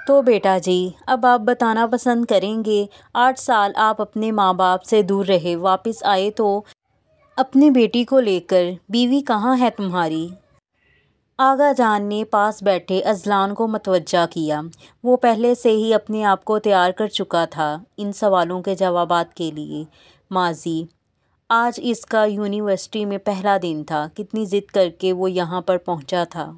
تو بیٹا جی، اب آپ بتانا پسند کریں گے، 8 سال آپ اپنے ماں باپ سے دور رہے، واپس آئے تو اپنی بیٹی کو لے کر، بیوی کہاں ہے تمہاری؟ آغا جان نے پاس بیٹھے اذلان کو متوجہ کیا۔ وہ پہلے سے ہی اپنے آپ کو تیار کر چکا تھا ان سوالوں کے جوابات کے لیے۔ ماضی: آج اس کا یونیورسٹی میں پہلا دن تھا۔ کتنی ضد کر کے وہ یہاں پر پہنچا تھا۔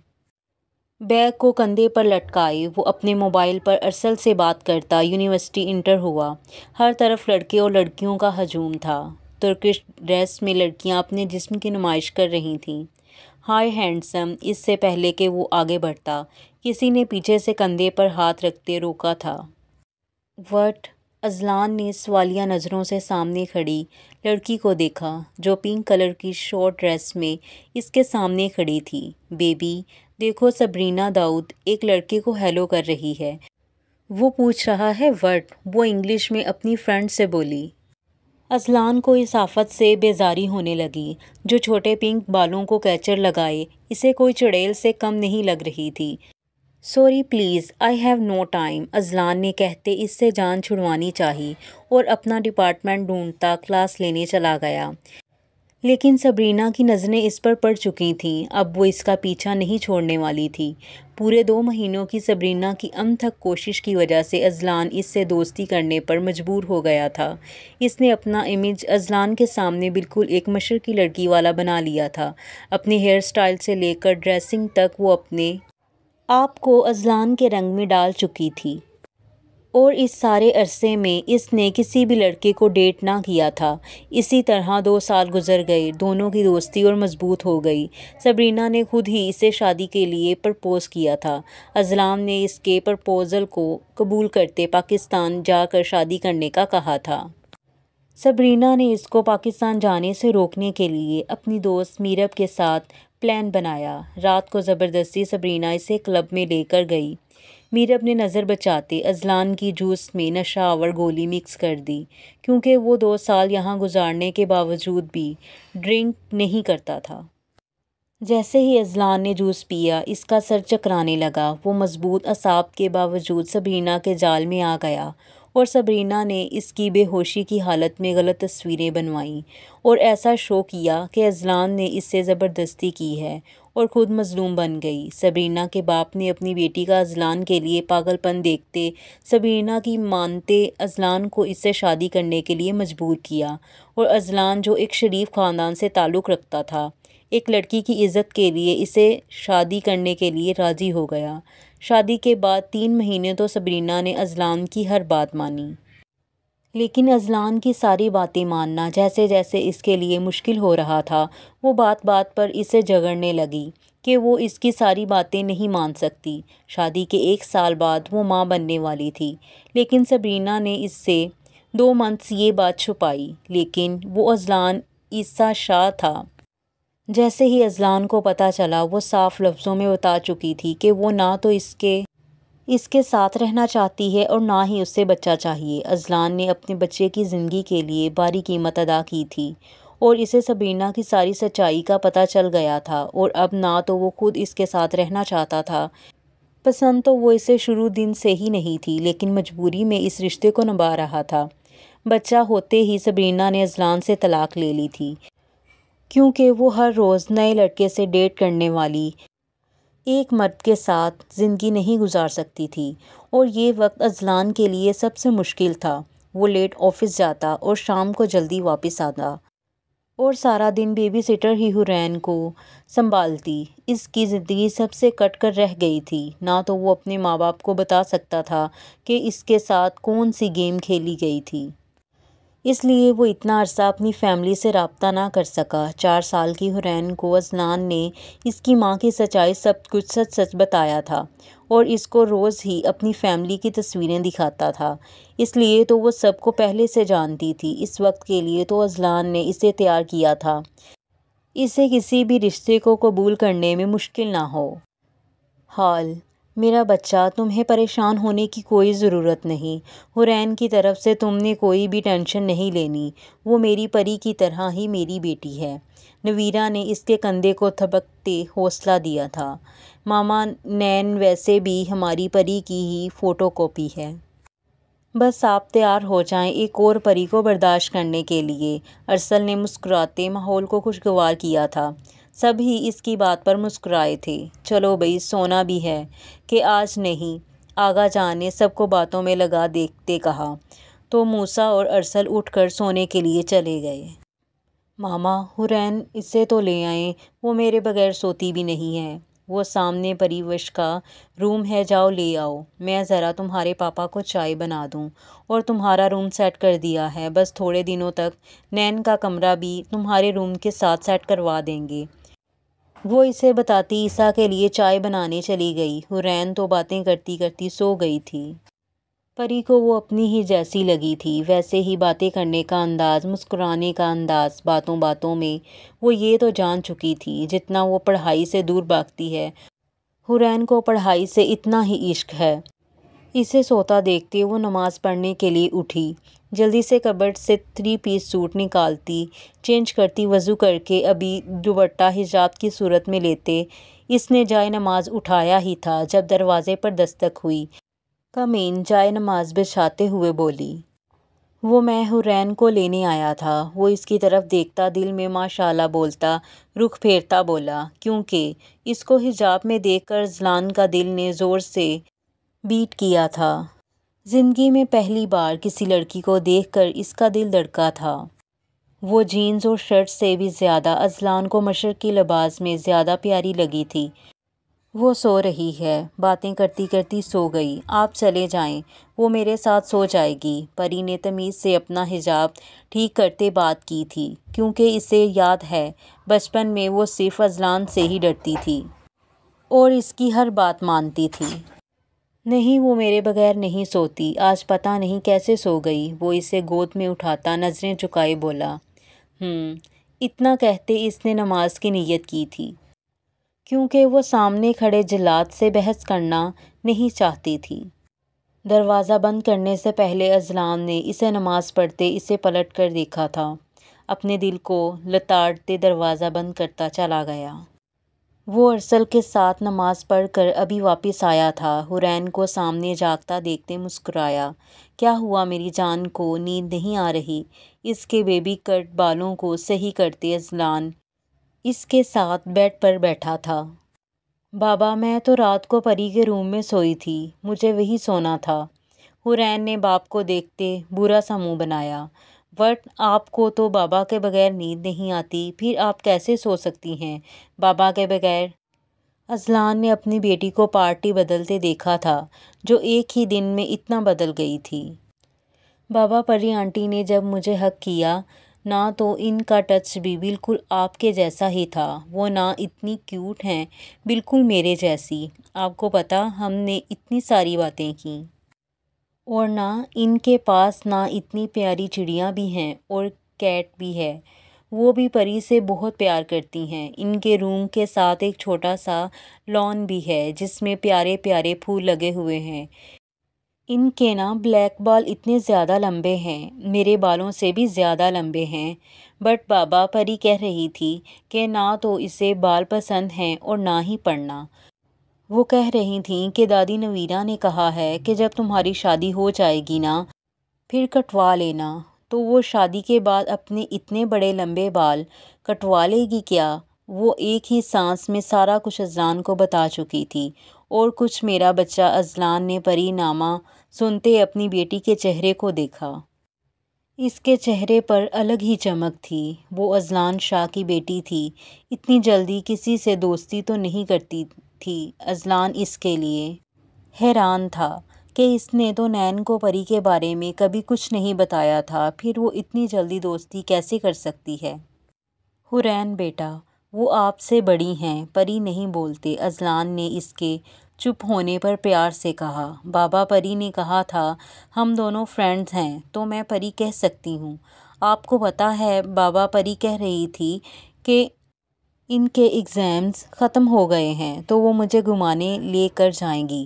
بیگ کو کندھے پر لٹکائے وہ اپنے موبائل پر ارسل سے بات کرتا یونیورسٹی انٹر ہوا۔ ہر طرف لڑکے اور لڑکیوں کا ہجوم تھا۔ ترکش ڈریس میں لڑکیاں اپنے جسم کی نمائش کر رہی تھیں۔ ہائے ہینڈسم! اس سے پہلے کہ وہ آگے بڑھتا، کسی نے پیچھے سے کندھے پر ہاتھ رکھتے روکا تھا۔ وٹ؟ اذلان نے سوالیہ نظروں سے سامنے کھڑی لڑکی کو دیکھا، جو پنک کلر کی شارٹ ڈریس میں اس کے سامنے کھڑی تھی۔ بیبی، دیکھو سبرینا داؤد ایک لڑکے کو ہیلو کر رہی ہے۔ وہ پوچھ رہا ہے وٹ؟ وہ انگلش میں اپنی فرینڈ سے بولی۔ اذلان کو اس آفت سے بیزاری ہونے لگی۔ جو چھوٹے پنک بالوں کو کیچر لگائے اسے کوئی چڑیل سے کم نہیں لگ رہی تھی۔ Sorry please, I have no time, Azlan نے کہتے اس سے جان چھڑوانی چاہی اور اپنا ڈپارٹمنٹ ڈھونڈتا کلاس لینے چلا گیا۔ لیکن سبرینا کی نظریں اس پر پڑ چکی تھیں۔ اب وہ اس کا پیچھا نہیں چھوڑنے والی تھی۔ پورے 2 مہینوں کی سبرینا کی انتھک کوشش کی وجہ سے اذلان اس سے دوستی کرنے پر مجبور ہو گیا تھا۔ اس نے اپنا امیج اذلان کے سامنے بالکل ایک مشرقی لڑکی والا بنا لیا تھا۔ اپنے ہیئر سٹائل سے لے کر ڈریسنگ تک وہ اپنے آپ کو اذلان کے رنگ میں ڈال چکی تھی۔ اور اس سارے عرصے میں اس نے کسی بھی لڑکے کو ڈیٹ نہ کیا تھا۔ اسی طرح 2 سال گزر گئے، دونوں کی دوستی اور مضبوط ہو گئی۔ سبرینا نے خود ہی اسے شادی کے لیے پرپوز کیا تھا۔ اذلان نے اس کے پرپوزل کو قبول کرتے پاکستان جا کر شادی کرنے کا کہا تھا۔ سبرینا نے اس کو پاکستان جانے سے روکنے کے لیے اپنی دوست میرب کے ساتھ پلان بنایا۔ رات کو زبردستی سبرینا اسے کلب میں لے کر گئی۔ میرب نے نظر بچاتے اذلان کی جوس میں نشہ آور گولی مکس کر دی، کیونکہ وہ 2 سال یہاں گزارنے کے باوجود بھی ڈرنک نہیں کرتا تھا۔ جیسے ہی اذلان نے جوس پیا اس کا سر چکرانے لگا۔ وہ مضبوط اعصاب کے باوجود سبرینا کے جال میں آ گیا اور سبرینا نے اس کی بے ہوشی کی حالت میں غلط تصویریں بنوائیں اور ایسا شو کیا کہ اذلان نے اس سے زبردستی کی ہے اور خود مظلوم بن گئی۔ سبرینا کے باپ نے اپنی بیٹی کا اذلان کے لیے پاگل پن دیکھتے سبرینا کی مانتے اذلان کو اس سے شادی کرنے کے لیے مجبور کیا، اور اذلان جو ایک شریف خاندان سے تعلق رکھتا تھا، ایک لڑکی کی عزت کے لیے اسے شادی کرنے کے لیے راضی ہو گیا۔ شادی کے بعد 3 مہینے تو سبرینا نے اذلان کی ہر بات مانی۔ لیکن اذلان کی ساری باتیں ماننا جیسے جیسے اس کے لیے مشکل ہو رہا تھا، وہ بات بات پر اسے جھگڑنے لگی کہ وہ اس کی ساری باتیں نہیں مان سکتی۔ شادی کے 1 سال بعد وہ ماں بننے والی تھی، لیکن سبرینا نے اس سے 2 منتھس یہ بات چھپائی۔ لیکن وہ اذلان عیسیٰ شاہ تھا۔ جیسے ہی اذلان کو پتہ چلا وہ صاف لفظوں میں بتا چکی تھی کہ وہ نہ تو اس کے ساتھ رہنا چاہتی ہے اور نہ ہی اس سے بچہ چاہیے۔ اذلان نے اپنے بچے کی زندگی کے لیے بھاری قیمت ادا کی تھی اور اسے سبرینا کی ساری سچائی کا پتہ چل گیا تھا، اور اب نہ تو وہ خود اس کے ساتھ رہنا چاہتا تھا۔ پسند تو وہ اسے شروع دن سے ہی نہیں تھی، لیکن مجبوری میں اس رشتے کو نبھا رہا تھا۔ بچہ ہوتے ہی سبرینا نے اذلان سے طلاق لے لی تھی، کیونکہ وہ ہر روز نئے لڑکے سے ڈیٹ کرنے والی ایک مرد کے ساتھ زندگی نہیں گزار سکتی تھی، اور یہ وقت اذلان کے لیے سب سے مشکل تھا۔ وہ لیٹ آفس جاتا اور شام کو جلدی واپس آتا، اور سارا دن بیبی سٹر ہی حورین کو سنبھالتی۔ اس کی زندگی سب سے کٹ کر رہ گئی تھی۔ نہ تو وہ اپنے ماں باپ کو بتا سکتا تھا کہ اس کے ساتھ کون سی گیم کھیلی گئی تھی، اس لیے وہ اتنا عرصہ اپنی فیملی سے رابطہ نہ کر سکا۔ 4 سال کی حورین کو اذلان نے اس کی ماں کی سچائی سب کچھ سچ سچ بتایا تھا، اور اس کو روز ہی اپنی فیملی کی تصویریں دکھاتا تھا، اس لیے تو وہ سب کو پہلے سے جانتی تھی۔ اس وقت کے لیے تو اذلان نے اسے تیار کیا تھا، اسے کسی بھی رشتے کو قبول کرنے میں مشکل نہ ہو۔ حال میرا بچہ، تمہیں پریشان ہونے کی کوئی ضرورت نہیں۔ حورین کی طرف سے تم نے کوئی بھی ٹینشن نہیں لینی، وہ میری پری کی طرح ہی میری بیٹی ہے۔ نویرا نے اس کے کندھے کو تھپکتے حوصلہ دیا تھا۔ ماما، نین ویسے بھی ہماری پری کی ہی فوٹو کاپی ہے۔ بس آپ تیار ہو جائیں ایک اور پری کو برداشت کرنے کے لیے۔ ارسل نے مسکراتے ماحول کو خوشگوار کیا تھا۔ سب ہی اس کی بات پر مسکرائے تھے۔ چلو بھئی، سونا بھی ہے کہ آج نہیں، آغا جان نے سب کو باتوں میں لگا دیکھتے کہا۔ تو موسیٰ اور ارسل اٹھ کر سونے کے لیے چلے گئے۔ ماما، حورین اسے تو لے آئیں، وہ میرے بغیر سوتی بھی نہیں ہے۔ وہ سامنے پری وش کا روم ہے، جاؤ لے آؤ۔ میں ذرا تمہارے پاپا کو چائے بنا دوں، اور تمہارا روم سیٹ کر دیا ہے، بس تھوڑے دنوں تک نین کا کمرہ بھی تمہارے روم کے ساتھ سیٹ کروا دیں گے۔ وہ اسے بتاتی عیسیٰ کے لیے چائے بنانے چلی گئی۔ حورین تو باتیں کرتی کرتی سو گئی تھی۔ پری کو وہ اپنی ہی جیسی لگی تھی، ویسے ہی باتیں کرنے کا انداز، مسکرانے کا انداز۔ باتوں باتوں میں وہ یہ تو جان چکی تھی جتنا وہ پڑھائی سے دور بھاگتی ہے، حورین کو پڑھائی سے اتنا ہی عشق ہے۔ اسے سوتا دیکھتے وہ نماز پڑھنے کے لیے اٹھی۔ جلدی سے کبرڈ سے 3 پیس سوٹ نکالتی، چینج کرتی، وضو کر کے ابھی دوپٹہ حجاب کی صورت میں لیتے اس نے جائے نماز اٹھایا ہی تھا جب دروازے پر دستک ہوئی۔ کمین جائے نماز بچھاتے ہوئے بولی۔ وہ میں حورین کو لینے آیا تھا۔ وہ اس کی طرف دیکھتا، دل میں ماشاءاللہ بولتا، رخ پھیرتا بولا، کیونکہ اس کو حجاب میں دیکھ کر ارسلان کا دل نے زور سے بیٹ کیا تھا۔ زندگی میں پہلی بار کسی لڑکی کو دیکھ کر اس کا دل دھڑکا تھا۔ وہ جینز اور شرٹ سے بھی زیادہ ارسلان کو مشرقی لباس میں زیادہ پیاری لگی تھی۔ وہ سو رہی ہے، باتیں کرتی کرتی سو گئی۔ آپ چلے جائیں، وہ میرے ساتھ سو جائے گی۔ پری نے تمیز سے اپنا حجاب ٹھیک کرتے بات کی تھی، کیونکہ اسے یاد ہے بچپن میں وہ صرف ارسلان سے ہی ڈرتی تھی اور اس کی ہر بات مانتی تھی۔ نہیں، وہ میرے بغیر نہیں سوتی، آج پتہ نہیں کیسے سو گئی۔ وہ اسے گود میں اٹھاتا نظریں جھکائے بولا، اتنا کہتے اس نے نماز کی نیت کی تھی، کیونکہ وہ سامنے کھڑے جلاد سے بحث کرنا نہیں چاہتی تھی۔ دروازہ بند کرنے سے پہلے ارسلان نے اسے نماز پڑھتے اسے پلٹ کر دیکھا تھا۔ اپنے دل کو لتاڑتے دروازہ بند کرتا چلا گیا۔ وہ ارسل کے ساتھ نماز پڑھ کر ابھی واپس آیا تھا۔ حورین کو سامنے جاگتا دیکھتے مسکرایا، کیا ہوا میری جان کو نیند نہیں آ رہی؟ اس کے بیبی کٹ بالوں کو صحیح کرتے ارسلان اس کے ساتھ بیڈ پر بیٹھا تھا۔ بابا، میں تو رات کو پری کے روم میں سوئی تھی، مجھے وہی سونا تھا۔ حورین نے باپ کو دیکھتے برا سا منہ بنایا۔ وٹ، آپ کو تو بابا کے بغیر نیند نہیں آتی، پھر آپ کیسے سو سکتی ہیں بابا کے بغیر؟ ارسلان نے اپنی بیٹی کو پارٹی بدلتے دیکھا تھا، جو ایک ہی دن میں اتنا بدل گئی تھی۔ بابا، پری آنٹی نے جب مجھے ہگ کیا نا تو ان کا ٹچ بھی بالکل آپ کے جیسا ہی تھا۔ وہ نہ اتنی کیوٹ ہیں، بالکل میرے جیسی۔ آپ کو پتہ، ہم نے اتنی ساری باتیں کیں، اور نہ ان کے پاس نہ اتنی پیاری چڑیاں بھی ہیں اور کیٹ بھی ہے، وہ بھی پری سے بہت پیار کرتی ہیں۔ ان کے روم کے ساتھ ایک چھوٹا سا لان بھی ہے جس میں پیارے پیارے پھول لگے ہوئے ہیں۔ ان کے نا بلیک بال اتنے زیادہ لمبے ہیں، میرے بالوں سے بھی زیادہ لمبے ہیں۔ بٹ بابا، پری کہہ رہی تھی کہ نہ تو اسے بال پسند ہیں اور نہ ہی پڑنا۔ وہ کہہ رہی تھیں کہ دادی نویرا نے کہا ہے کہ جب تمہاری شادی ہو جائے گی نا پھر کٹوا لینا۔ تو وہ شادی کے بعد اپنے اتنے بڑے لمبے بال کٹوا لے گی کیا؟ وہ ایک ہی سانس میں سارا کچھ ارسلان کو بتا چکی تھی۔ اور کچھ میرا بچہ، ارسلان نے پری نامہ سنتے اپنی بیٹی کے چہرے کو دیکھا۔ اس کے چہرے پر الگ ہی چمک تھی۔ وہ ارسلان شاہ کی بیٹی تھی، اتنی جلدی کسی سے دوستی تو نہیں کرتی تھی۔ ارسلان اس کے لیے حیران تھا کہ اس نے تو نین کو پری کے بارے میں کبھی کچھ نہیں بتایا تھا، پھر وہ اتنی جلدی دوستی کیسے کر سکتی ہے؟ حورین بیٹا، وہ آپ سے بڑی ہیں، پری نہیں بولتے، ارسلان نے اس کے چپ ہونے پر پیار سے کہا۔ بابا، پری نے کہا تھا ہم دونوں فرینڈز ہیں، تو میں پری کہہ سکتی ہوں۔ آپ کو پتہ ہے بابا، پری کہہ رہی تھی کہ ان کے ایگزامز ختم ہو گئے ہیں تو وہ مجھے گھمانے لے کر جائیں گی۔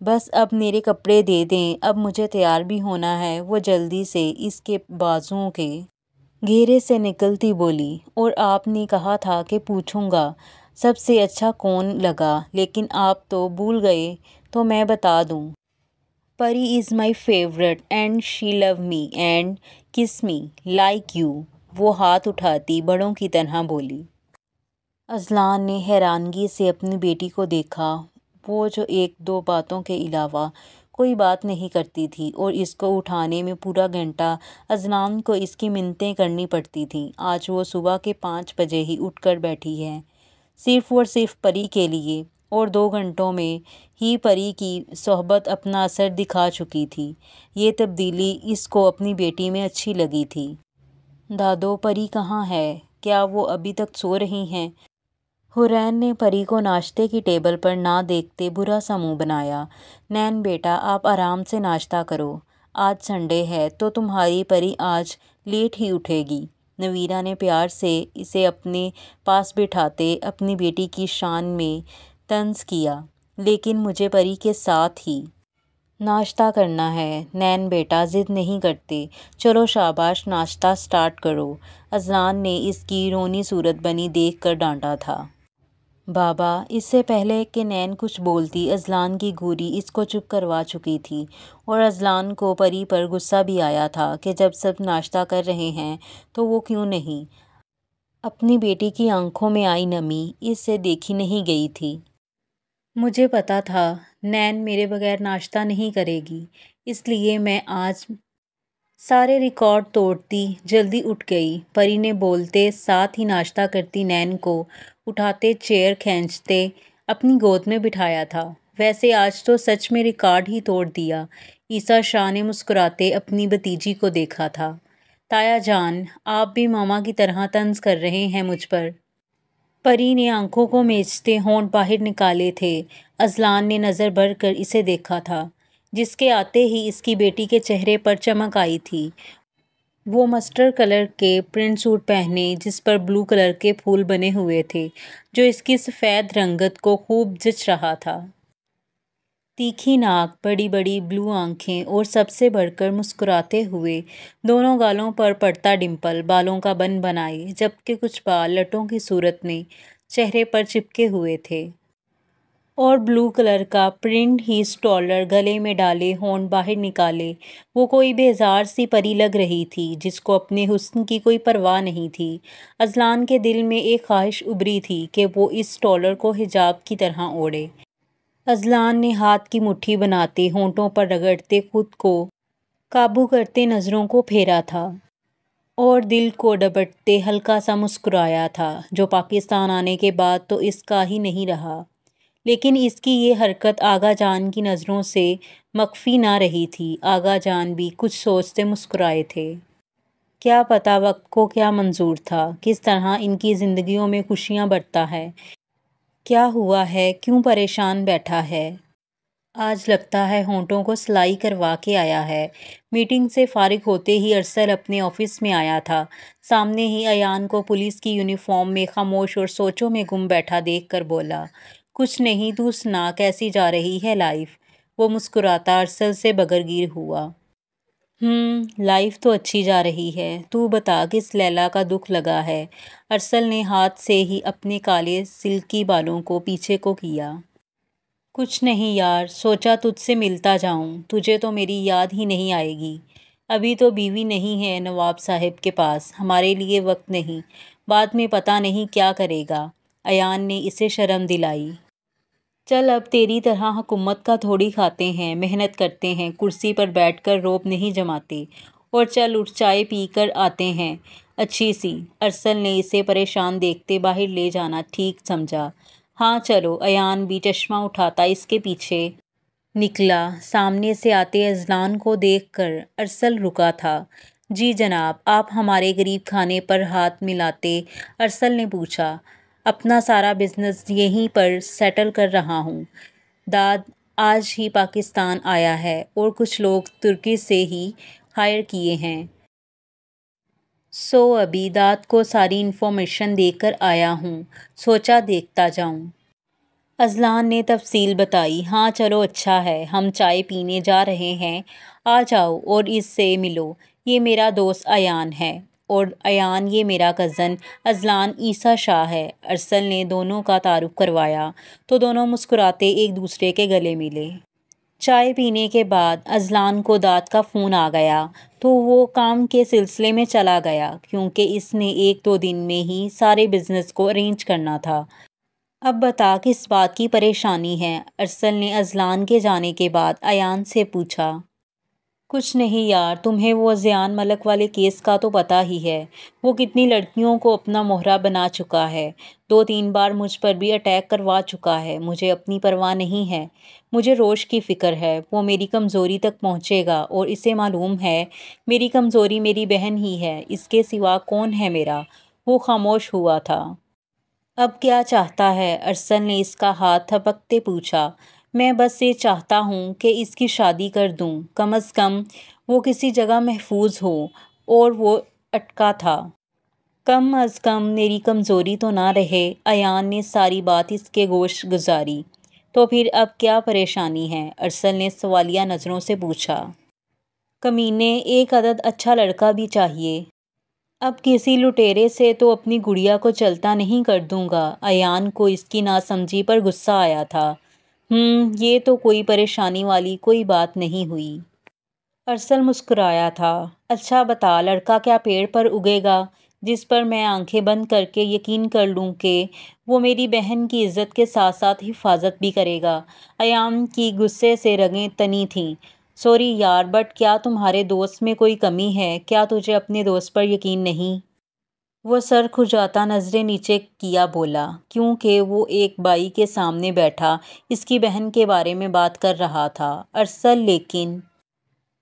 بس اب میرے کپڑے دے دیں، اب مجھے تیار بھی ہونا ہے۔ وہ جلدی سے اس کے بازوؤں کے گھیرے سے نکلتی بولی، اور آپ نے کہا تھا کہ پوچھوں گا سب سے اچھا کون لگا، لیکن آپ تو بھول گئے، تو میں بتا دوں۔ Pari is my favourite and she love me and kiss me like you. وہ ہاتھ اٹھاتی بڑوں کی طرح بولی۔ اذلان نے حیرانگی سے اپنی بیٹی کو دیکھا، وہ جو ایک دو باتوں کے علاوہ کوئی بات نہیں کرتی تھی، اور اس کو اٹھانے میں پورا گھنٹہ اذلان کو اس کی منتیں کرنی پڑتی تھیں۔ آج وہ صبح کے 5 بجے ہی اٹھ کر بیٹھی ہے، صرف اور صرف پری کے لیے، اور 2 گھنٹوں میں ہی پری کی صحبت اپنا اثر دکھا چکی تھی۔ یہ تبدیلی اس کو اپنی بیٹی میں اچھی لگی تھی۔ دادو، پری کہاں ہے؟ کیا وہ ابھی تک سو رہی ہیں؟ حورین نے پری کو ناشتے کی ٹیبل پر نہ دیکھتے برا سا منہ بنایا۔ نین بیٹا، آپ آرام سے ناشتہ کرو، آج سنڈے ہے تو تمہاری پری آج لیٹ ہی اٹھے گی۔ نویرا نے پیار سے اسے اپنے پاس بٹھاتے اپنی بیٹی کی شان میں طنز کیا، لیکن مجھے پری کے ساتھ ہی ناشتہ کرنا ہے۔ نین بیٹا ضد نہیں کرتے، چلو شاباش، ناشتہ سٹارٹ کرو۔ اذلان نے اس کی رونی صورت بنی دیکھ کر ڈانٹا تھا۔ بابا، اس سے پہلے کہ نین کچھ بولتی اذلان کی گوری اس کو چپ کروا چکی تھی، اور اذلان کو پری پر غصہ بھی آیا تھا کہ جب سب ناشتہ کر رہے ہیں تو وہ کیوں نہیں؟ اپنی بیٹی کی آنکھوں میں آئی نمی اس سے دیکھی نہیں گئی تھی۔ مجھے پتا تھا نین میرے بغیر ناشتہ نہیں کرے گی، اس لیے میں آج سارے ریکارڈ توڑتی جلدی اٹھ گئی۔ پری نے بولتے ساتھ ہی ناشتہ کرتی نین کو اٹھاتے چیئر کھینچتے اپنی گود میں بٹھایا تھا۔ ویسے آج تو سچ میں ریکارڈ ہی توڑ دیا۔ عیسیٰ شاہ نے مسکراتے اپنی بھتیجی کو دیکھا تھا۔ تایا جان، آپ بھی ماما کی طرح طنز کر رہے ہیں مجھ پر۔ پری نے آنکھوں کو میچتے ہونٹ باہر نکالے تھے۔ اذلان نے نظر بھر کر اسے دیکھا تھا، جس کے آتے ہی اس کی بیٹی کے چہرے پر چمک آئی تھی۔ وہ مسٹرڈ کلر کے پرنٹ سوٹ پہنے جس پر بلو کلر کے پھول بنے ہوئے تھے، جو اس کی سفید رنگت کو خوب جچ رہا تھا۔ تیکھی ناک، بڑی بڑی بلو آنکھیں، اور سب سے بڑھ کر مسکراتے ہوئے دونوں گالوں پر پڑتا ڈمپل، بالوں کا بن بنائے، جبکہ کچھ بال لٹوں کی صورت میں چہرے پر چپکے ہوئے تھے، اور بلو کلر کا پرنٹ ہی سٹولر گلے میں ڈالے ہونٹ باہر نکالے۔ وہ کوئی بیزار سی پری لگ رہی تھی جس کو اپنے حسن کی کوئی پرواہ نہیں تھی۔ اذلان کے دل میں ایک خواہش ابھری تھی کہ وہ اس سٹولر کو حجاب کی طرح اوڑھے۔ اذلان نے ہاتھ کی مٹھی بناتے ہونٹوں پر رگڑتے خود کو قابو کرتے نظروں کو پھیرا تھا، اور دل کو ڈپٹتے ہلکا سا مسکرایا تھا، جو پاکستان آنے کے بعد تو اس کا ہی نہیں رہا۔ لیکن اس کی یہ حرکت آغا جان کی نظروں سے مخفی نہ رہی تھی۔ آغا جان بھی کچھ سوچتے مسکرائے تھے۔ کیا پتہ وقت کو کیا منظور تھا، کس طرح ان کی زندگیوں میں خوشیاں برتا ہے۔ کیا ہوا ہے، کیوں پریشان بیٹھا ہے؟ آج لگتا ہے ہونٹوں کو سلائی کروا کے آیا ہے۔ میٹنگ سے فارغ ہوتے ہی ارسل اپنے آفس میں آیا تھا۔ سامنے ہی ایان کو پولیس کی یونیفارم میں خاموش اور سوچوں میں گم بیٹھا دیکھ کر بولا، کچھ نہیں، تو سنا کیسی جا رہی ہے لائف؟ وہ مسکراتا ارسل سے بگرگیر ہوا۔ لائف تو اچھی جا رہی ہے، تو بتا کس لیلا کا دکھ لگا ہے؟ ارسل نے ہاتھ سے ہی اپنے کالے سلکی بالوں کو پیچھے کو کیا۔ کچھ نہیں یار، سوچا تجھ سے ملتا جاؤں، تجھے تو میری یاد ہی نہیں آئے گی۔ ابھی تو بیوی نہیں ہے نواب صاحب کے پاس، ہمارے لیے وقت نہیں، بعد میں پتہ نہیں کیا کرے گا۔ ایان نے اسے شرم دلائی۔ چل اب تیری طرح حکومت کا تھوڑی کھاتے ہیں، محنت کرتے ہیں، کرسی پر بیٹھ کر روب نہیں جماتے، اور چل اٹھ چائے پی کر آتے ہیں اچھی سی۔ ارسل نے اسے پریشان دیکھتے باہر لے جانا ٹھیک سمجھا۔ ہاں چلو۔ ایان بھی چشمہ اٹھاتا اس کے پیچھے نکلا۔ سامنے سے آتے اذلان کو دیکھ کر ارسل رکا تھا۔ جی جناب، آپ ہمارے غریب خانے پر ہاتھ ملاتے ارسل نے پوچھا۔ اپنا سارا بزنس یہیں پر سیٹل کر رہا ہوں۔ داد آج ہی پاکستان آیا ہے، اور کچھ لوگ ترکی سے ہی ہائر کیے ہیں۔ ابھی داد کو ساری انفارمیشن دے کر آیا ہوں، سوچا دیکھتا جاؤں۔ اذلان نے تفصیل بتائی۔ ہاں چلو اچھا ہے، ہم چائے پینے جا رہے ہیں، آ جاؤ اور اس سے ملو، یہ میرا دوست ایان ہے، اور ایان یہ میرا کزن اذلان عیسیٰ شاہ ہے۔ ارسل نے دونوں کا تعارف کروایا تو دونوں مسکراتے ایک دوسرے کے گلے ملے۔ چائے پینے کے بعد اذلان کو داد کا فون آ گیا تو وہ کام کے سلسلے میں چلا گیا، کیونکہ اس نے 1-2 دن میں ہی سارے بزنس کو ارینج کرنا تھا۔ اب بتا کس بات کی پریشانی ہے؟ ارسل نے اذلان کے جانے کے بعد ایان سے پوچھا۔ کچھ نہیں یار، تمہیں وہ ذیان ملک والے کیس کا تو پتہ ہی ہے، وہ کتنی لڑکیوں کو اپنا مہرہ بنا چکا ہے، 2-3 بار مجھ پر بھی اٹیک کروا چکا ہے۔ مجھے اپنی پرواہ نہیں ہے، مجھے روش کی فکر ہے، وہ میری کمزوری تک پہنچے گا، اور اسے معلوم ہے میری کمزوری میری بہن ہی ہے، اس کے سوا کون ہے میرا؟ وہ خاموش ہوا تھا۔ اب کیا چاہتا ہے؟ ارسل نے اس کا ہاتھ تھپکتے پوچھا۔ میں بس یہ چاہتا ہوں کہ اس کی شادی کر دوں، کم از کم وہ کسی جگہ محفوظ ہو، اور وہ اٹکا تھا۔ کم از کم میری کمزوری تو نہ رہے۔ ایان نے ساری بات اس کے گوش گزاری۔ تو پھر اب کیا پریشانی ہے؟ ارسل نے سوالیہ نظروں سے پوچھا۔ کمینے، ایک عدد اچھا لڑکا بھی چاہیے۔ اب کسی لٹیرے سے تو اپنی گڑیا کو چلتا نہیں کر دوں گا۔ ایان کو اس کی ناسمجھی پر غصہ آیا تھا۔ یہ تو کوئی پریشانی والی کوئی بات نہیں ہوئی۔ ارسل مسکرایا تھا۔ اچھا بتا، لڑکا کیا پیڑ پر اگے گا جس پر میں آنکھیں بند کر کے یقین کر لوں کہ وہ میری بہن کی عزت کے ساتھ ساتھ حفاظت بھی کرے گا؟ ایان کی غصے سے رگیں تنی تھیں۔ سوری یار، بٹ کیا تمہارے دوست میں کوئی کمی ہے؟ کیا تجھے اپنے دوست پر یقین نہیں؟ وہ سر کھجاتا نظریں نیچے کیا بولا، کیونکہ وہ ایک بائی کے سامنے بیٹھا اس کی بہن کے بارے میں بات کر رہا تھا۔ ارسل، لیکن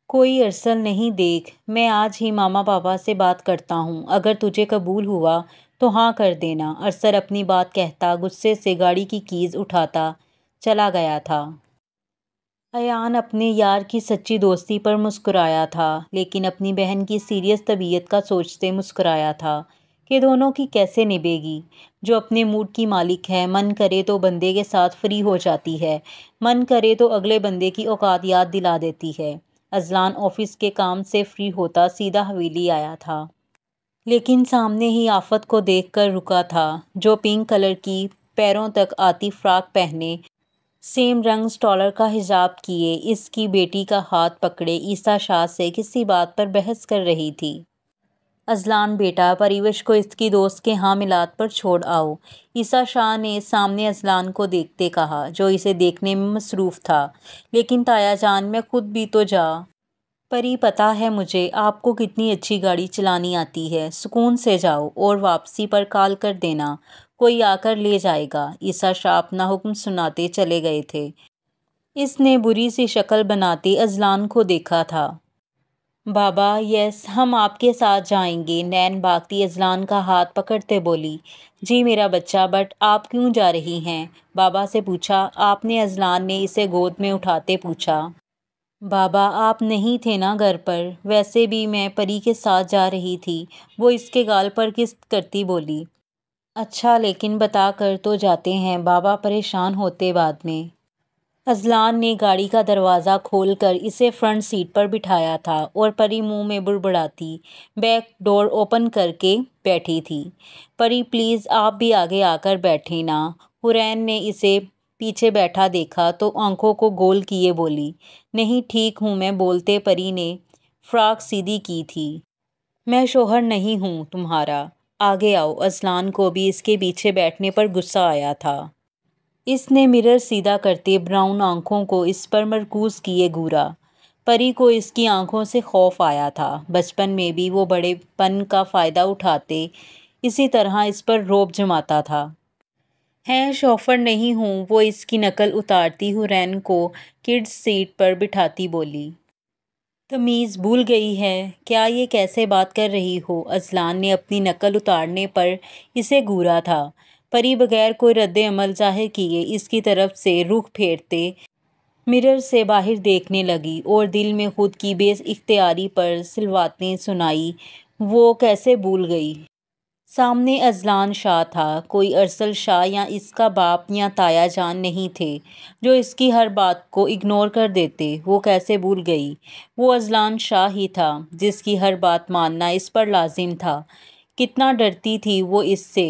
کوئی ارسل نہیں، دیکھ، میں آج ہی ماما پاپا سے بات کرتا ہوں، اگر تجھے قبول ہوا تو ہاں کر دینا۔ ارسل اپنی بات کہتا غصے سے گاڑی کی کیز اٹھاتا چلا گیا تھا۔ ایان اپنے یار کی سچی دوستی پر مسکرایا تھا، لیکن اپنی بہن کی سیریس طبیعت کا سوچتے مسکرایا تھا کہ دونوں کی کیسے نبھے گی۔ جو اپنے موڈ کی مالک ہے، من کرے تو بندے کے ساتھ فری ہو جاتی ہے، من کرے تو اگلے بندے کی اوقات یاد دلا دیتی ہے۔ اذلان آفس کے کام سے فری ہوتا سیدھا حویلی آیا تھا، لیکن سامنے ہی آفت کو دیکھ کر رکا تھا، جو پنک کلر کی پیروں تک آتی فراک پہنے، سیم رنگ سٹولر کا حجاب کیے، اس کی بیٹی کا ہاتھ پکڑے عیسیٰ شاہ سے کسی بات پر بحث کر رہی تھی۔ اذلان بیٹا، پریوش کو اس کی دوست کے ہاں میلاد پر چھوڑ آؤ، عیسیٰ شاہ نے سامنے اذلان کو دیکھتے کہا، جو اسے دیکھنے میں مصروف تھا۔ لیکن تایا جان، میں خود بھی تو جا پری، پتہ ہے مجھے آپ کو کتنی اچھی گاڑی چلانی آتی ہے، سکون سے جاؤ، اور واپسی پر کال کر دینا، کوئی آ کر لے جائے گا۔ عیسیٰ شاہ اپنا حکم سناتے چلے گئے تھے۔ اس نے بری سی شکل بناتے اذلان کو دیکھا تھا۔ بابا، یس، ہم آپ کے ساتھ جائیں گے، نین بھاگتی اذلان کا ہاتھ پکڑتے بولی۔ جی میرا بچہ، بٹ آپ کیوں جا رہی ہیں؟ بابا سے پوچھا۔ آپ نے؟ اذلان نے اسے گود میں اٹھاتے پوچھا۔ بابا، آپ نہیں تھے نا گھر پر؟ ویسے بھی میں پری کے ساتھ جا رہی تھی، وہ اس کے گال پر کس کرتی بولی۔ اچھا، لیکن بتا کر تو جاتے ہیں، بابا پریشان ہوتے بعد میں۔ اذلان نے گاڑی کا دروازہ کھول کر اسے فرنٹ سیٹ پر بٹھایا تھا، اور پری منہ میں بڑبڑاتی بیک ڈور اوپن کر کے بیٹھی تھی۔ پری پلیز آپ بھی آگے آ کر بیٹھیں نا۔ حورین نے اسے پیچھے بیٹھا دیکھا تو آنکھوں کو گول کیے بولی۔ نہیں ٹھیک ہوں میں، بولتے پری نے فراک سیدھی کی تھی۔ میں شوہر نہیں ہوں تمہارا، آگے آؤ۔ اذلان کو بھی اس کے پیچھے بیٹھنے پر غصہ آیا تھا۔ اس نے مرر سیدھا کرتے براؤن آنکھوں کو اس پر مرکوز کیے گھورا۔ پری کو اس کی آنکھوں سے خوف آیا تھا۔ بچپن میں بھی وہ بڑے پن کا فائدہ اٹھاتے اسی طرح اس پر رعب جماتا تھا۔ ہیں شوہر نہیں ہوں، وہ اس کی نقل اتارتی حورین کو کڈز سیٹ پر بٹھاتی بولی۔ تمیز بھول گئی ہے کیا؟ یہ کیسے بات کر رہی ہو؟ اذلان نے اپنی نقل اتارنے پر اسے گھورا تھا۔ پری بغیر کوئی رد عمل ظاہر کیے اس کی طرف سے رخ پھیرتے مرر سے باہر دیکھنے لگی، اور دل میں خود کی بے اختیاری پر صلواتیں سنائی۔ وہ کیسے بھول گئی؟ سامنے اذلان شاہ تھا، کوئی ارسل شاہ یا اس کا باپ یا تایا جان نہیں تھے جو اس کی ہر بات کو اگنور کر دیتے۔ وہ کیسے بھول گئی؟ وہ اذلان شاہ ہی تھا جس کی ہر بات ماننا اس پر لازم تھا۔ کتنا ڈرتی تھی وہ اس سے،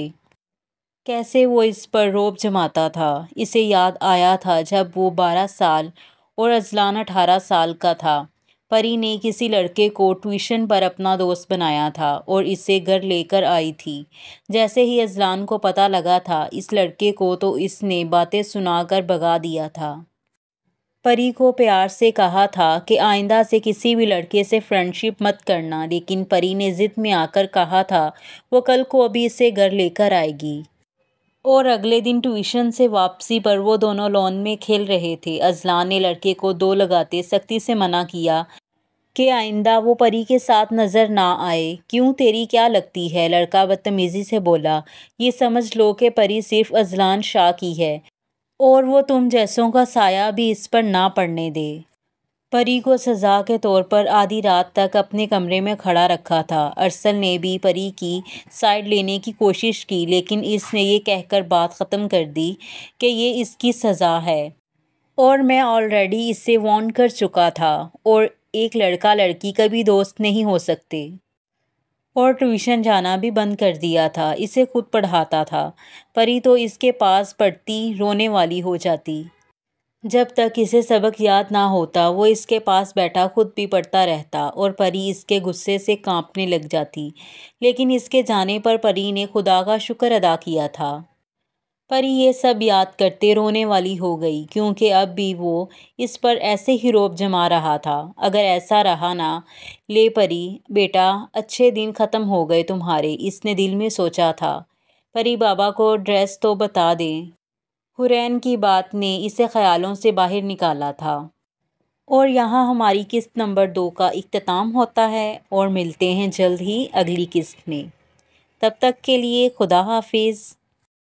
کیسے وہ اس پر رعب جماتا تھا۔ اسے یاد آیا تھا جب وہ 12 سال اور اذلان 18 سال کا تھا، پری نے کسی لڑکے کو ٹیوشن پر اپنا دوست بنایا تھا اور اسے گھر لے کر آئی تھی۔ جیسے ہی اذلان کو پتہ لگا تھا اس لڑکے کو، تو اس نے باتیں سنا کر بھگا دیا تھا۔ پری کو پیار سے کہا تھا کہ آئندہ سے کسی بھی لڑکے سے فرینڈ شپ مت کرنا، لیکن پری نے ضد میں آ کر کہا تھا وہ کل کو بھی اسے گھر لے کر آئے گی۔ اور اگلے دن ٹیوشن سے واپسی پر وہ دونوں لان میں کھیل رہے تھے۔ اذلان نے لڑکے کو دو لگاتے سختی سے منع کیا کہ آئندہ وہ پری کے ساتھ نظر نہ آئے۔ کیوں، تیری کیا لگتی ہے؟ لڑکا بدتمیزی سے بولا۔ یہ سمجھ لو کہ پری صرف اذلان شاہ کی ہے اور وہ تم جیسوں کا سایہ بھی اس پر نہ پڑنے دے۔ پری کو سزا کے طور پر آدھی رات تک اپنے کمرے میں کھڑا رکھا تھا۔ ارسل نے بھی پری کی سائیڈ لینے کی کوشش کی، لیکن اس نے یہ کہہ کر بات ختم کر دی کہ یہ اس کی سزا ہے اور میں آلریڈی اس سے وارن کر چکا تھا، اور ایک لڑکا لڑکی کبھی دوست نہیں ہو سکتے۔ اور ٹیوشن جانا بھی بند کر دیا تھا، اسے خود پڑھاتا تھا۔ پری تو اس کے پاس پڑھتی رونے والی ہو جاتی۔ جب تک اسے سبق یاد نہ ہوتا وہ اس کے پاس بیٹھا خود بھی پڑھتا رہتا اور پری اس کے غصے سے کانپنے لگ جاتی۔ لیکن اس کے جانے پر پری نے خدا کا شکر ادا کیا تھا۔ پری یہ سب یاد کرتے رونے والی ہو گئی، کیونکہ اب بھی وہ اس پر ایسے ہی رعب جما رہا تھا۔ اگر ایسا رہا نا لے پری بیٹا، اچھے دن ختم ہو گئے تمہارے، اس نے دل میں سوچا تھا۔ پری بابا کو ایڈریس تو بتا دیں۔ حرین کی بات نے اسے خیالوں سے باہر نکالا تھا۔ اور یہاں ہماری قسط نمبر 2 کا اختتام ہوتا ہے، اور ملتے ہیں جلد ہی اگلی قسط میں۔ تب تک کے لیے خدا حافظ۔